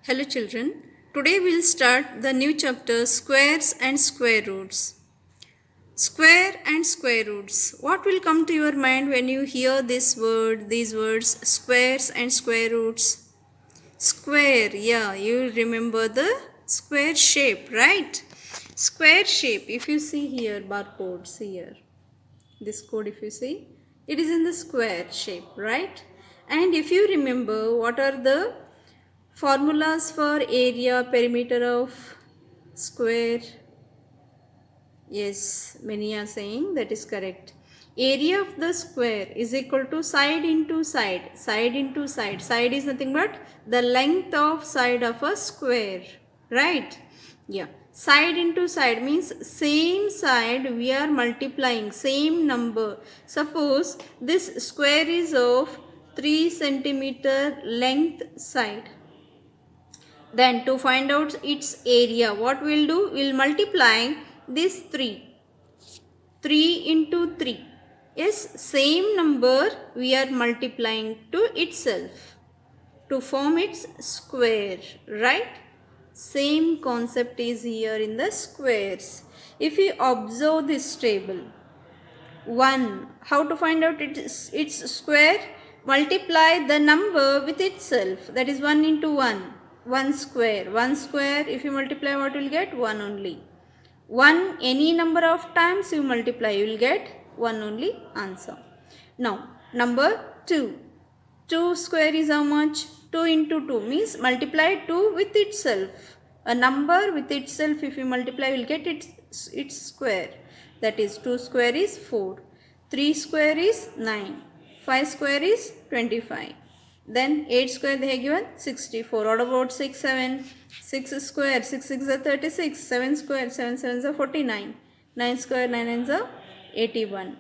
Hello children, today we'll start the new chapter squares and square roots. Square and square roots. What will come to your mind when you hear these words, squares and square roots? Square, yeah, you remember the square shape, right? Square shape, if you see here, barcodes here. This code if you see, it is in the square shape, right? And if you remember, what are the formulas for area, perimeter of square? Yes, many are saying that is correct. Area of the square is equal to side into side. Side into side. Side is nothing but the length of side of a square. Right? Yeah. Side into side means same side we are multiplying. Same number. Suppose this square is of 3 centimeter length side. Then to find out its area, what we'll do? We'll multiply this 3. 3 into 3. Yes, same number we are multiplying to itself to form its square, right? Same concept is here in the squares. If we observe this table, 1, how to find out its square? Multiply the number with itself, that is 1 into 1. 1 square. 1 square, if you multiply, what will get? 1 only. 1 any number of times you multiply, you will get 1 only answer. Now, number 2. 2 square is how much? 2 into 2 means multiply 2 with itself. A number with itself, if you multiply, will get its square. That is 2 square is 4. 3 square is 9. 5 square is 25. Then 8 square they have given 64. What about 6, 7? 6 square, 6 6 are 36. 7 square, 7 7 are 49. 9 square, 9 9 are 81.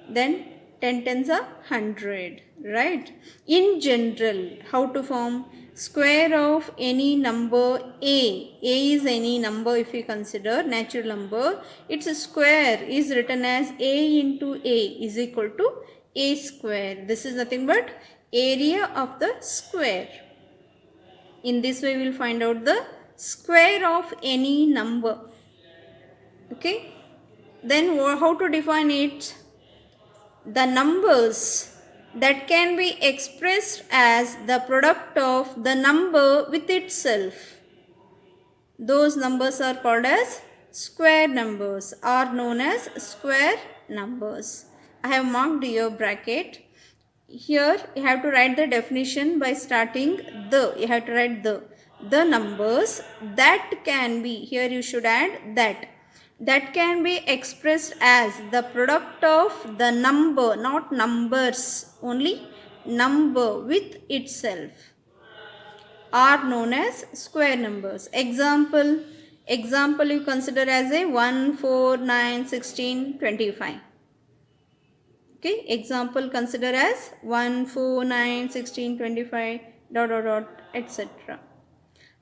Then 10 10s are 100. Right? In general, how to form? Square of any number A. A is any number if we consider natural number. Its square is written as A into A is equal to A square. This is nothing but area of the square. In this way we will find out the square of any number. Okay. Then how to define it? The numbers that can be expressed as the product of the number with itself. Those numbers are called as square numbers, are known as square numbers. I have marked your bracket. Here you have to write the definition by starting the. You have to write the numbers that can be, here you should add that can be expressed as the product of the number, not numbers, only number with itself, are known as square numbers. Example you consider as a 1, 4, 9, 16, 25. Okay, example consider as 1, 4, 9, 16, 25, dot, dot, dot, etc.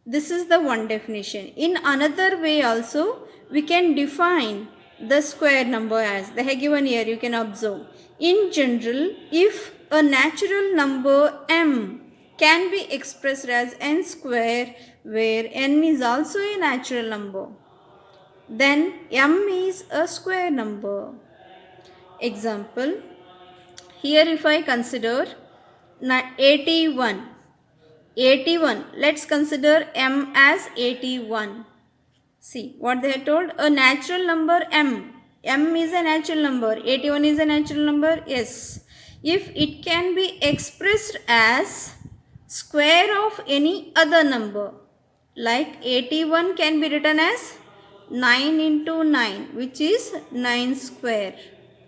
This is the one definition. In another way also, we can define the square number as they have given here, you can observe. In general, if a natural number m can be expressed as n square, where n is also a natural number, then m is a square number. Example, here if I consider 81, let's consider m as 81. See what they have told, a natural number m is a natural number, 81 is a natural number. Yes, if it can be expressed as square of any other number, like 81 can be written as 9 into 9, which is 9 square,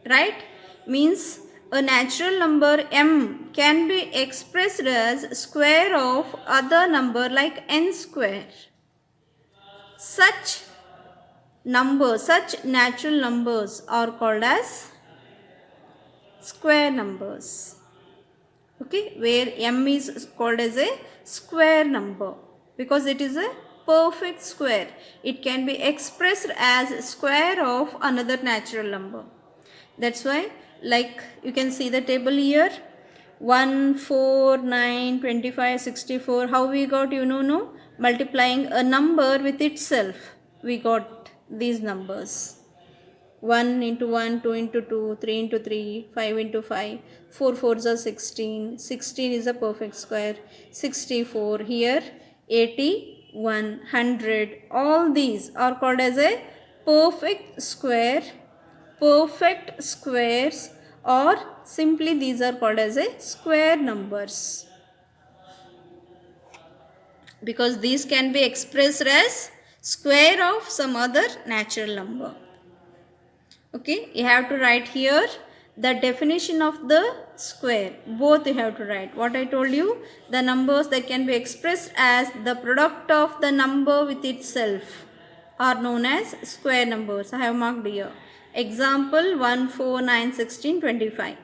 right? Means a natural number m can be expressed as square of other number like n square. Such natural numbers are called as square numbers. Okay, where m is called as a square number because it is a perfect square. It can be expressed as square of another natural number. That's why, like you can see the table here, 1, 4, 9, 25, 64. How we got, you know, no? Multiplying a number with itself. We got these numbers. 1 into 1, 2 into 2, 3 into 3, 5 into 5, 4 4s are 16, 16 is a perfect square, 64 here, 80, 100, all these are called as a perfect square, perfect squares, or simply these are called as a square numbers, because these can be expressed as square of some other natural number. Okay, you have to write here the definition of the square. Both you have to write. What I told you, the numbers that can be expressed as the product of the number with itself are known as square numbers. I have marked here. Example 1, 4, 9, 16, 25.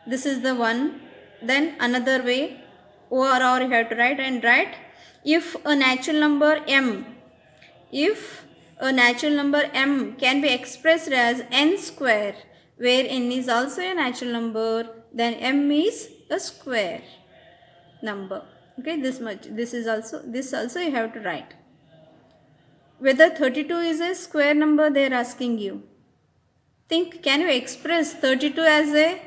This is the one. Then another way, or you have to write, and write if a natural number m, if a natural number m can be expressed as n square, where n is also a natural number, then m is a square number. Okay, this much. This also you have to write. Whether 32 is a square number, they are asking you. Think, can you express 32 as a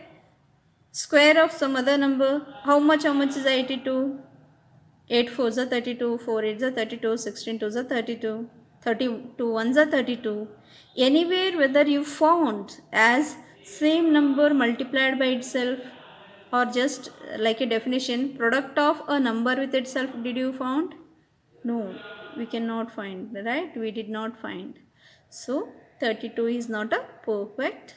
square of some other number? How much is 82? 8 4s are 32, 4 8s are 32, 16 2s are 32, 32 1s are 32. Anywhere whether you found as same number multiplied by itself, or just like a definition, product of a number with itself, did you found? No, we cannot find, right? We did not find. So 32 is not a perfect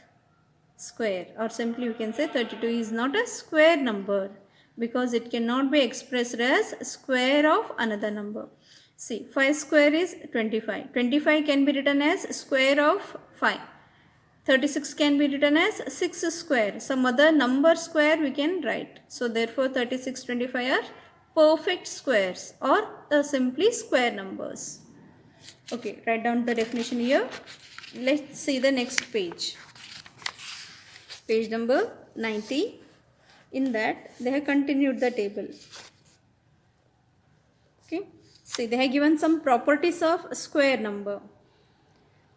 square, or simply we can say 32 is not a square number, because it cannot be expressed as square of another number. See, 5 square is 25. 25 can be written as square of 5. 36 can be written as 6 square. Some other number square we can write. So therefore 36, 25 are perfect squares, or simply square numbers. Okay, write down the definition here. Let's see the next page. Page number 90. In that they have continued the table. Okay, see, they have given some properties of square number.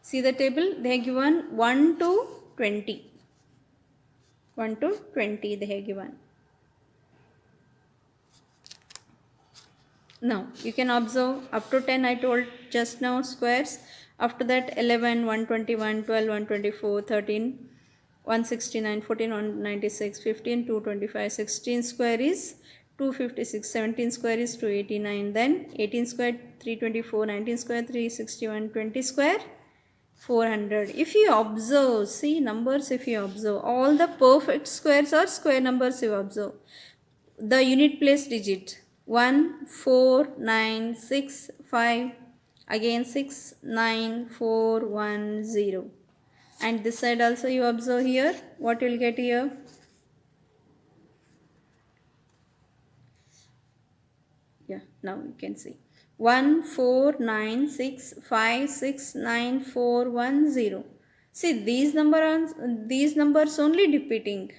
See the table, they have given 1 to 20. 1 to 20 they have given. Now you can observe up to 10 I told just now squares. After that 11, 121, 12, 124, 13, 169, 14, 196, 15, 225, 16 square is 256, 17 square is 289, then 18 square 324, 19 square 361, 20 square 400. If you observe, see numbers, if you observe, all the perfect squares are square numbers you observe. The unit place digit 1, 4, 9, 6, 5, again 6, 9, 4, 1, 0. And this side also you observe here, what you will get here? Yeah, now you can see 1, 4, 9, 6, 5, 6, 9, 4, 1, 0. See, these numbers only repeating.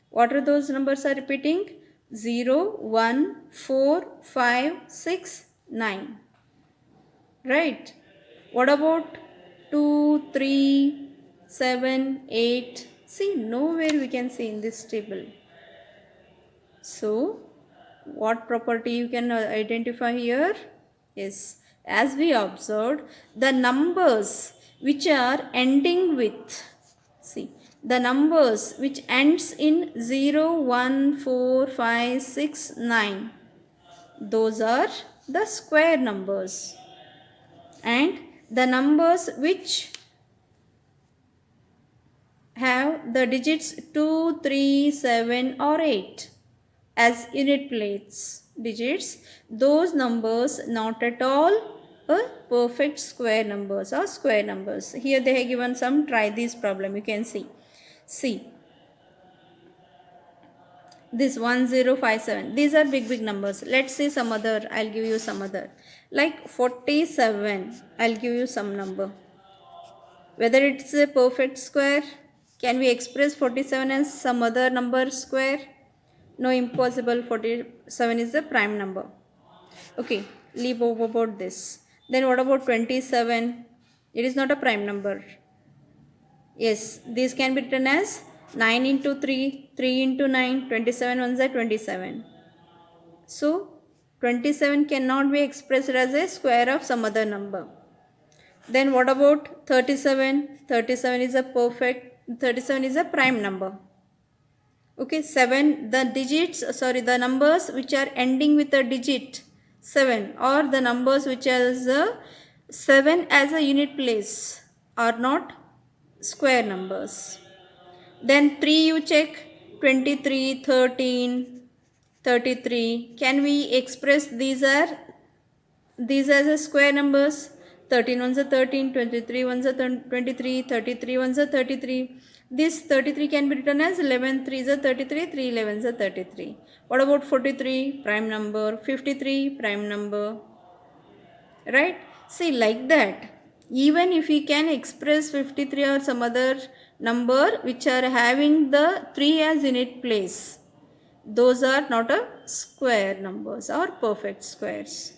What are those numbers are repeating? 0, 1, 4, 5, 6, 9. Right? What about 2, 3, 7, 8? See, nowhere we can see in this table. So, what property you can identify here? Yes, as we observed, the numbers which are ending with, see, the numbers which ends in 0, 1, 4, 5, 6, 9, those are the square numbers. And the numbers which have the digits 2, 3, 7 or 8 as unit place digits, those numbers not at all a perfect square numbers or square numbers. Here they have given some, try this problem, you can see. See, this 1057, these are big numbers. Let's see some other, I'll give you some other. Like 47, I'll give you some number. Whether it's a perfect square, Can we express 47 as some other number square? No, impossible. 47 is the prime number. Okay, leave over about this. Then what about 27? It is not a prime number. Yes, this can be written as 9 into 3, 3 into 9, 27 ones are 27. So, 27 cannot be expressed as a square of some other number. Then what about 37? 37 is a perfect, 37 is a prime number. Okay, 7, the numbers which are ending with a digit 7 or the numbers which has a 7 as a unit place are not square numbers. Then 3 you check, 23, 13, 33. Can we express these as a square numbers? 13 ones are 13, 23 ones are 23, 33 ones are 33. This 33 can be written as 11 3s are 33, 3 11s are 33. What about 43? Prime number. 53, prime number. Right? See, like that. Even if we can express 53 or some other number which are having the 3 as unit place, those are not a square numbers or perfect squares.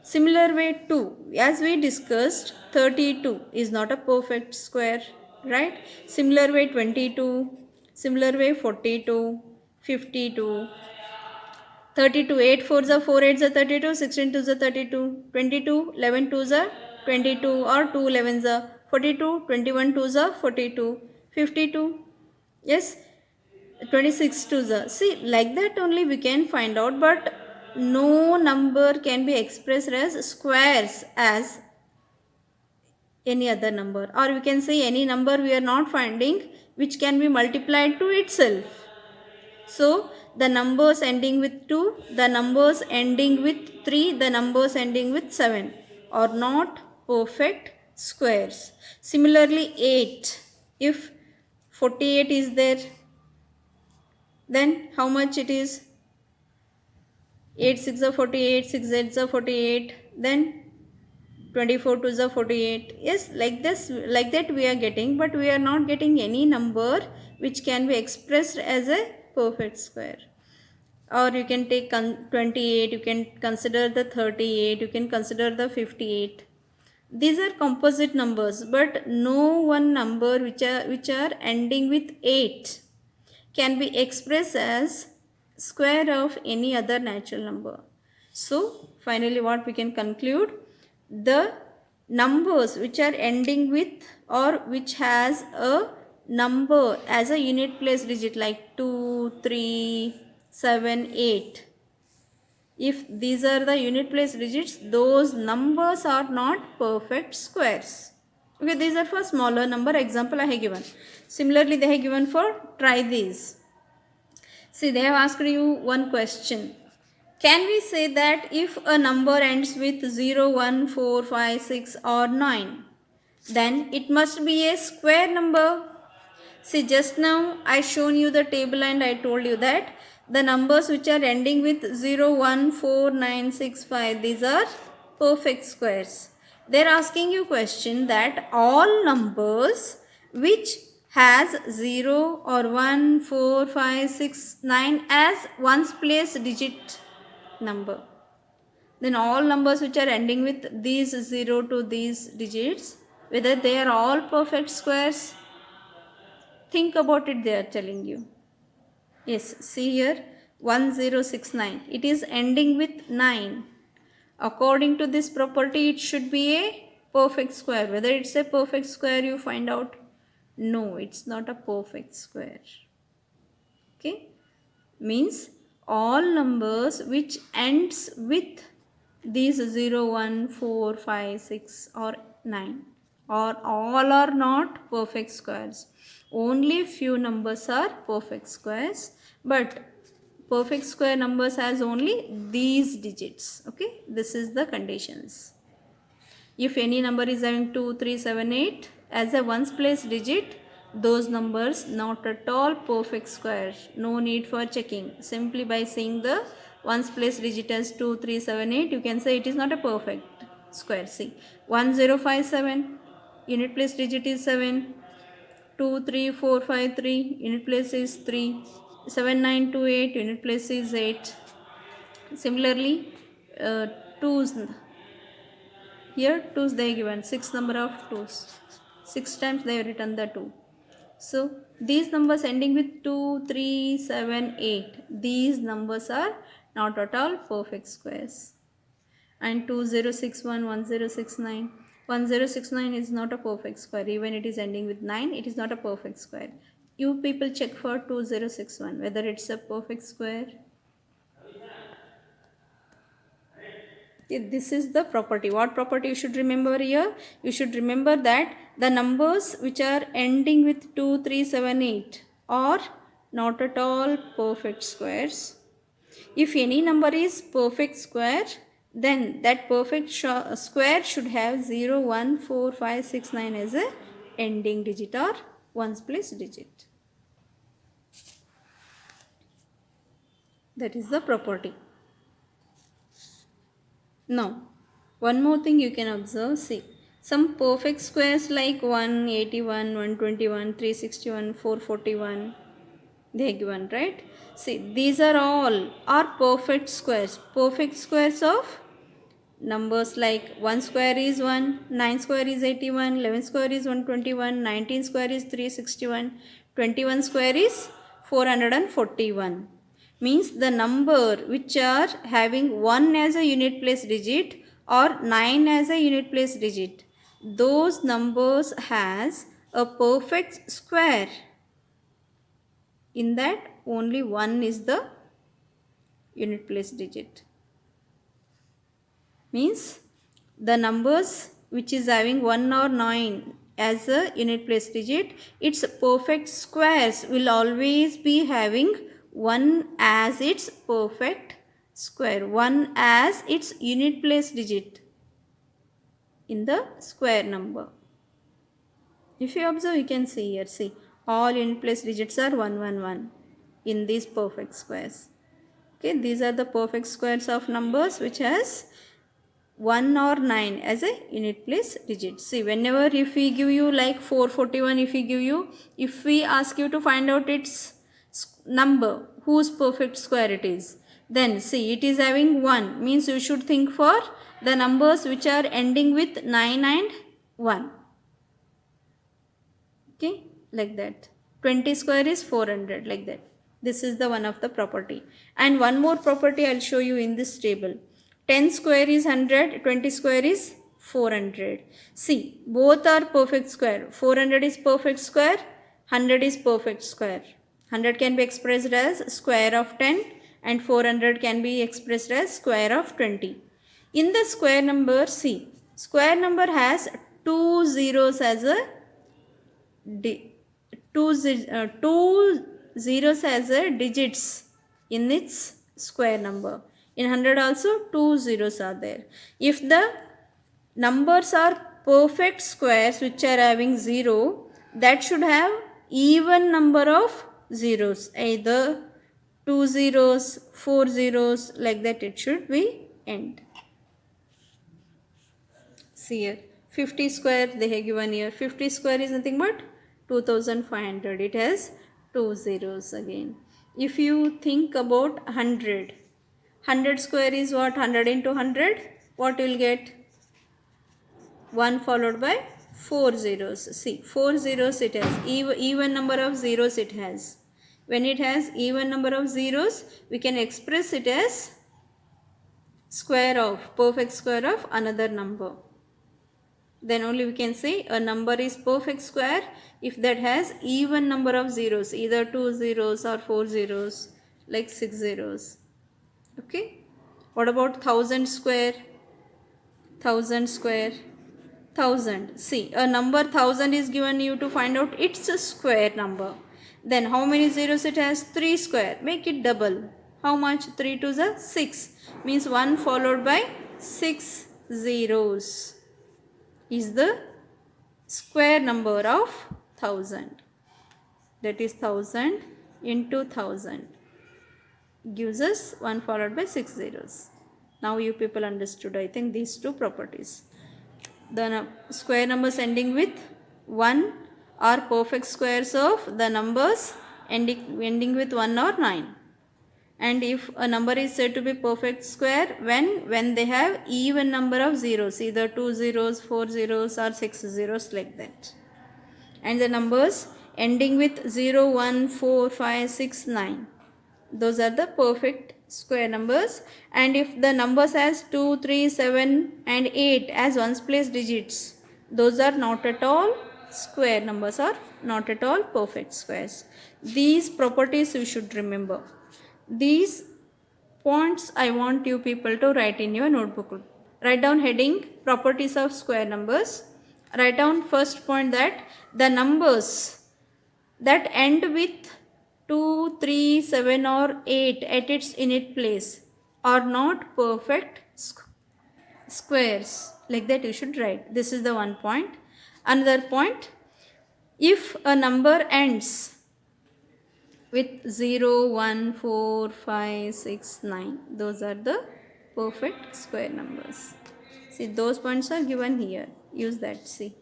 Similar way 2, as we discussed, 32 is not a perfect square, right? Similar way 22, similar way 42, 52, 32, 8 4s are 4 8s are 32, 16 2s are 32, 22, 11 2s are 22 or 2 11s are 42, 21 2s are 42, 52, yes, 26 to the, see, like that only we can find out, but no number can be expressed as squares as any other number, or we can say any number we are not finding which can be multiplied to itself. So the numbers ending with 2, the numbers ending with 3, the numbers ending with 7 are not perfect squares. Similarly 8, if 48 is there, then how much it is? 8 6 are 48, 6 8 are 48, then 24 2 are 48. Yes, like this, like that we are getting, but we are not getting any number which can be expressed as a perfect square. Or you can take 28, you can consider the 38, you can consider the 58. These are composite numbers, but no one number which are ending with 8 can be expressed as square of any other natural number. So finally what we can conclude, the numbers which are ending with or which has a number as a unit place digit like 2, 3, 7, 8, if these are the unit place digits, those numbers are not perfect squares. Okay, these are for smaller number example I have given. Similarly, they have given for try these. See, they have asked you one question. Can we say that if a number ends with 0, 1, 4, 5, 6 or 9, then it must be a square number? See, just now I shown you the table and I told you that the numbers which are ending with 0, 1, 4, 9, 6, 5, these are perfect squares. They are asking you question that all numbers which has 0 or 1, 4, 5, 6, 9 as ones place digit number. Then all numbers which are ending with these 0 to these digits, whether they are all perfect squares. Think about it, they are telling you. Yes, see here 1069. It is ending with 9. According to this property, it should be a perfect square. Whether it's a perfect square, you find out. No, it's not a perfect square. Okay, means all numbers which ends with these 0, 1, 4, 5, 6 or 9 or all are not perfect squares. Only few numbers are perfect squares, but perfect square numbers has only these digits. Okay, this is the conditions. If any number is having 2, 3, 7, 8 as a ones place digit, those numbers not at all perfect square. No need for checking. Simply by seeing the ones place digit as 2, 3, 7, 8, you can say it is not a perfect square. See, 1057, unit place digit is 7. 2, 3, 4, 5, 3, unit place is 3. 7, 9, 2, 8, unit place is 8. Similarly, 2's, here 2's they given, 6 number of 2's. 6 times they have written the 2. So, these numbers ending with 2, 3, 7, 8, these numbers are not at all perfect squares. And 2061, 1069. 1069 is not a perfect square. Even it is ending with 9, it is not a perfect square. You people check for 2061 whether it's a perfect square. This is the property. What property you should remember here? You should remember that the numbers which are ending with 2, 3, 7, 8 are not at all perfect squares. If any number is perfect square, then that perfect square should have 0, 1, 4, 5, 6, 9 as a ending digit or ones place digit. That is the property. Now, one more thing you can observe. See, some perfect squares like 181, 121, 361, 441, they are given, right? See, these are all are perfect squares. Perfect squares of numbers like 1 square is 1, 9 square is 81, 11 square is 121, 19 square is 361, 21 square is 441. Means the number which are having 1 as a unit place digit or 9 as a unit place digit, those numbers has a perfect square. In that only 1 is the unit place digit. Means the numbers which is having 1 or 9 as a unit place digit, its perfect squares will always be having 1 as its perfect square, 1 as its unit place digit in the square number. If you observe, you can see here, see, all unit place digits are 1, 1, 1 in these perfect squares. Okay, these are the perfect squares of numbers which has 1 or 9 as a unit place digit. See, whenever if we give you like 441, if we ask you to find out its number, whose perfect square it is, then see, it is having 1, means you should think for the numbers which are ending with 9 and 1. Okay, like that. 20 square is 400, like that. This is the one of the property. And one more property I'll show you in this table. 10 square is 100, 20 square is 400. See, both are perfect square. 400 is perfect square, 100 is perfect square. 100 can be expressed as square of 10 and 400 can be expressed as square of 20. In the square number, see, square number has 2 zeros as a two zeros as a digits in its square number. In 100 also 2 zeros are there. If the numbers are perfect squares which are having 0, that should have even number of zeros, either 2 zeros, 4 zeros, like that it should be end. See here, 50 square they have given here. 50 square is nothing but 2500. It has 2 zeros again. If you think about 100, 100 square is what? 100 into 100. What you will get? 1 followed by 4 zeros. See, 4 zeros it has. Even number of zeros it has. When it has even number of zeros, we can express it as square of, perfect square of another number. Then only we can say a number is perfect square if that has even number of zeros, either 2 zeros or 4 zeros, like 6 zeros. Okay. What about 1000 square? 1000 square. 1000. See, a number 1000 is given you to find out its a square number. Then how many zeros it has? 3 square. Make it double. How much? 3 to the 6. Means 1 followed by 6 zeros is the square number of 1000. That is 1000 into 1000 gives us 1 followed by 6 zeros. Now you people understood, I think, these two properties. The square numbers ending with 1 are perfect squares of the numbers ending with 1 or 9. And if a number is said to be perfect square when they have even number of zeros, either 2 zeros, 4 zeros or 6 zeros, like that. And the numbers ending with 0, 1, 4, 5, 6, 9, those are the perfect square numbers. And if the numbers has 2, 3, 7 and 8 as ones place digits, those are not at all square numbers, or not at all perfect squares. These properties you should remember. These points I want you people to write in your notebook. Write down heading properties of square numbers. Write down first point that the numbers that end with 2, 3, 7 or 8 at its unit place are not perfect squares. Like that you should write. This is the one point. Another point, if a number ends with 0, 1, 4, 5, 6, 9, those are the perfect square numbers. See, those points are given here. Use that. See,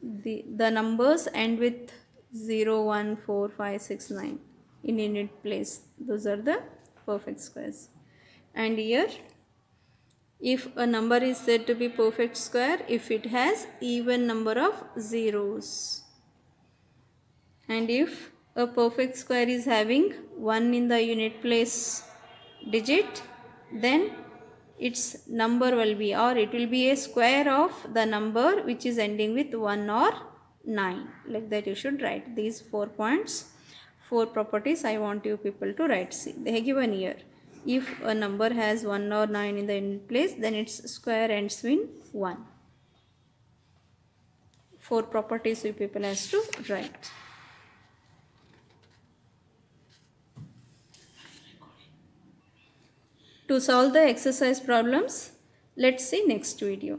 the numbers end with 0, 1, 4, 5, 6, 9 in unit place. Those are the perfect squares. And here, if a number is said to be perfect square if it has even number of zeros. And if a perfect square is having 1 in the unit place digit, then its number will be, or it will be a square of the number which is ending with 1 or 9. Like that you should write these 4 points, 4 properties I want you people to write. See, they are given here. If a number has 1 or 9 in the unit place, then its square ends in 1. 4 properties you people has to write. To solve the exercise problems, let's see next video.